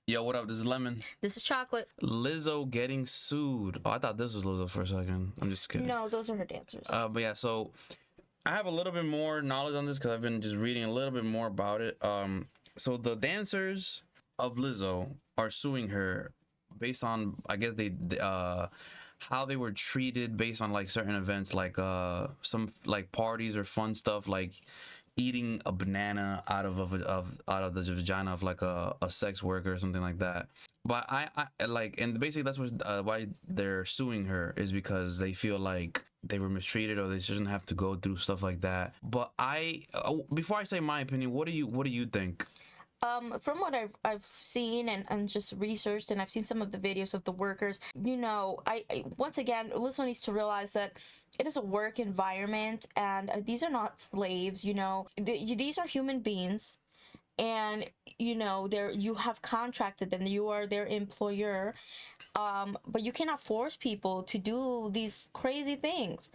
Yo, what up? This is Lemon. This is Chocolate. Lizzo getting sued. Oh, I thought this was Lizzo for a second. I'm just kidding. No, those are her dancers. But yeah, so I have a little bit more knowledge on this because I've been just reading a little bit more about it. So the dancers of Lizzo are suing her based on, I guess how they were treated based on like certain events, like some like parties or fun stuff, like eating a banana out of the vagina of like a sex worker or something like that. But I like, and basically that's what why they're suing her, is because they feel like they were mistreated or they shouldn't have to go through stuff like that. But before I say my opinion, what do you think? From what I've seen and just researched, and I've seen some of the videos of the workers, I once again, Lizzo needs to realize that it is a work environment, and these are not slaves. These are human beings, and you have contracted them. You are their employer, but you cannot force people to do these crazy things.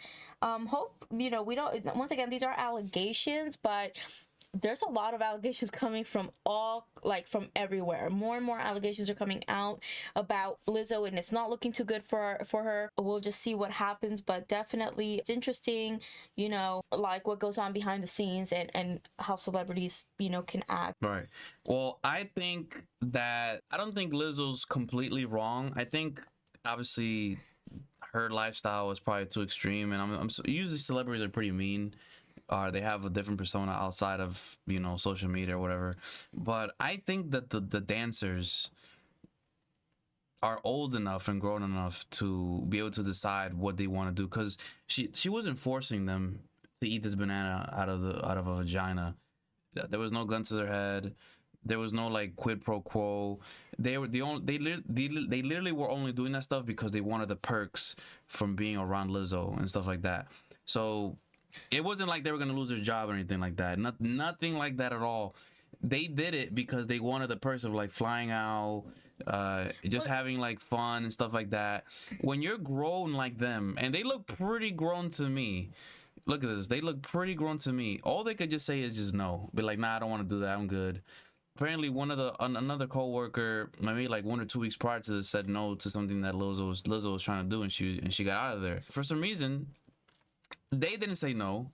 We don't. Once again, these are allegations, but there's a lot of allegations coming from from everywhere. More and more allegations are coming out about Lizzo, and it's not looking too good for her. We'll just see what happens, but definitely it's interesting, like what goes on behind the scenes, and how celebrities, can act. Right. Well, I don't think Lizzo's completely wrong. I think obviously her lifestyle was probably too extreme, and usually celebrities are pretty mean. They have a different persona outside of social media or whatever. But I think that the dancers are old enough and grown enough to be able to decide what they want to do, because she wasn't forcing them to eat this banana out of a vagina. There was no gun to their head. There was no like quid pro quo. They were the only they literally were only doing that stuff because they wanted the perks from being around Lizzo and stuff like that. So it wasn't like they were gonna lose their job or anything like that. Nothing like that at all. They did it because they wanted the perks of like flying out, just having like fun and stuff like that. When you're grown like them, and they look pretty grown to me. Look at this. They look pretty grown to me. All they could just say is just no. Be like, nah, I don't want to do that. I'm good. Apparently, another coworker, maybe like 1 or 2 weeks prior to this, said no to something that Lizzo was trying to do, and she got out of there. For some reason, they didn't say no.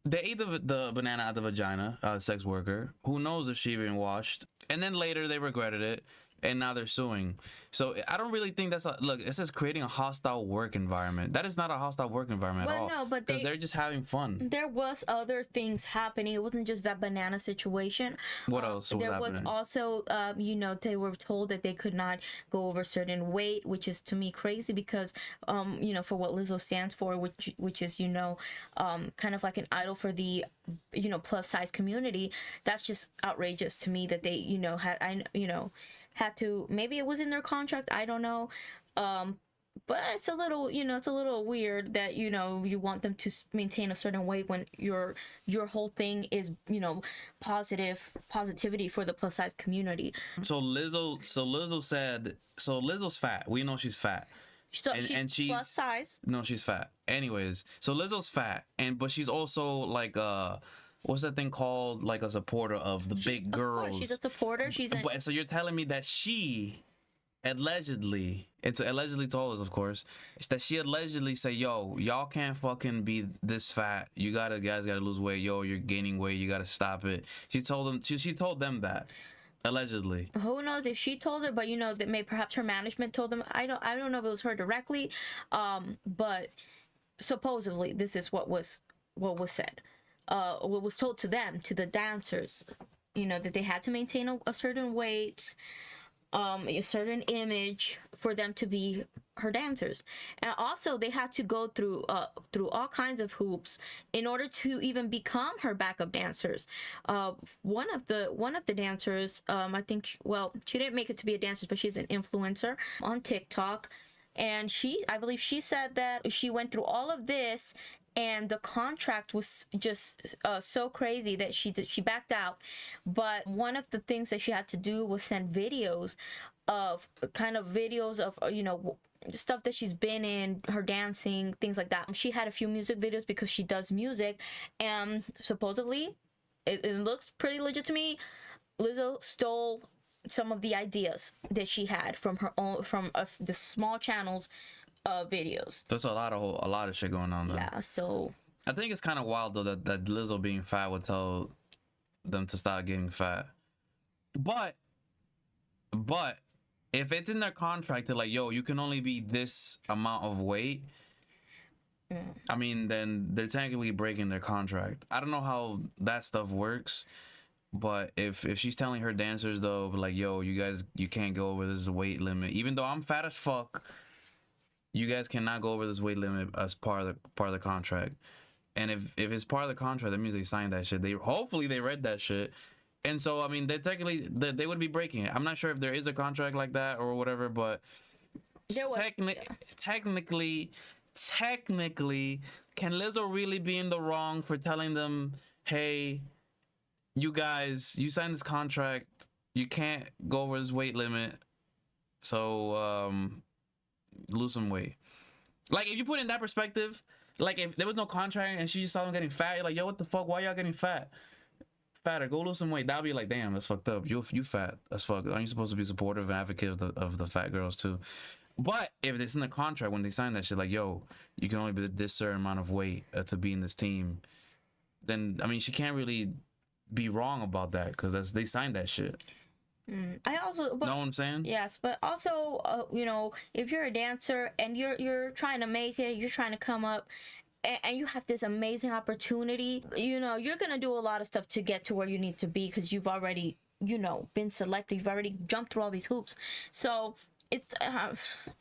They ate the banana out of the vagina, sex worker. Who knows if she even washed? And then later they regretted it, and now they're suing. So I don't really think look. It says creating a hostile work environment. That is not a hostile work environment at all. No, but because they're just having fun. There was other things happening. It wasn't just that banana situation. What else was there happening? Was also, they were told that they could not go over certain weight, which is to me crazy because, for what Lizzo stands for, which is, kind of like an idol for the, plus size community. That's just outrageous to me that they, had to, maybe it was in their contract, I don't know, but it's a little, it's a little weird that you want them to maintain a certain weight when your whole thing is positivity for the plus size community. So Lizzo's fat. We know she's fat. So she's plus size. No, she's fat. Anyways, so Lizzo's fat, but she's also like what's that thing called? Like a supporter of the big girls. Of course, she's a supporter. So you're telling me that she allegedly, it's allegedly told us, of course, it's that she allegedly say, yo, y'all can't fucking be this fat. Guys gotta lose weight. Yo, you're gaining weight. You gotta stop it. She told them that. Allegedly. Who knows if she told her, but that perhaps her management told them. I don't know if it was her directly, but supposedly this is what was said. What was told to them, to the dancers, that they had to maintain a certain weight, a certain image for them to be her dancers, and also they had to go through all kinds of hoops in order to even become her backup dancers. One of the dancers, I think, well, she didn't make it to be a dancer, but she's an influencer on TikTok, and I believe she said that she went through all of this, and the contract was just so crazy that she backed out. But one of the things that she had to do was send videos of stuff that she's been in, her dancing, things like that. She had a few music videos because she does music, and supposedly it looks pretty legit to me. Lizzo stole some of the ideas that she had from her own, from us, the small channels videos. There's a lot of shit going on there. Yeah, so I think it's kind of wild though that Lizzo being fat would tell them to stop getting fat. But if it's in their contract to like, yo, you can only be this amount of weight, I mean, then they're technically breaking their contract. I don't know how that stuff works, but if she's telling her dancers though, like, yo, you guys, you can't go over this weight limit, even though I'm fat as fuck, you guys cannot go over this weight limit as part of the contract. And if it's part of the contract, that means they signed that shit. They hopefully they read that shit. And so I mean, they technically they would be breaking it. I'm not sure if there is a contract like that or whatever, but technically, can Lizzo really be in the wrong for telling them, hey, you guys, you signed this contract, you can't go over this weight limit, so lose some weight. Like, if you put it in that perspective, like if there was no contract and she just saw them getting fat, you're like, yo, what the fuck, why y'all getting fatter, go lose some weight. That'll be like, damn, that's fucked up. You fat as fuck. Aren't you supposed to be supportive and advocate of the fat girls too? But if it's in the contract when they sign that shit, like, yo, you can only be this certain amount of weight to be in this team, then I mean, she can't really be wrong about that because they signed that shit. I also, but, know what I'm saying? Yes, but also, you know, if you're a dancer and you're trying to make it, you're trying to come up, and you have this amazing opportunity, you know, you're gonna do a lot of stuff to get to where you need to be because you've already, you know, been selected. You've already jumped through all these hoops. So it's,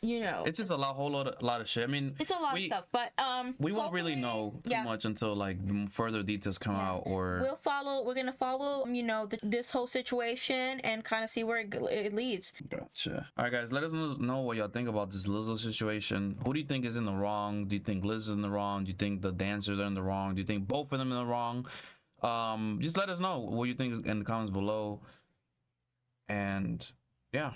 you know, it's just a whole lot of shit. I mean, it's a lot of stuff, but we won't really know too much until like further details come out, or we're gonna follow, you know, this whole situation and kind of see where it leads. Gotcha. All right, guys, let us know what y'all think about this Lizzo situation. Who do you think is in the wrong? Do you think Liz is in the wrong? Do you think the dancers are in the wrong? Do you think both of them in the wrong? Just let us know what you think in the comments below. And yeah.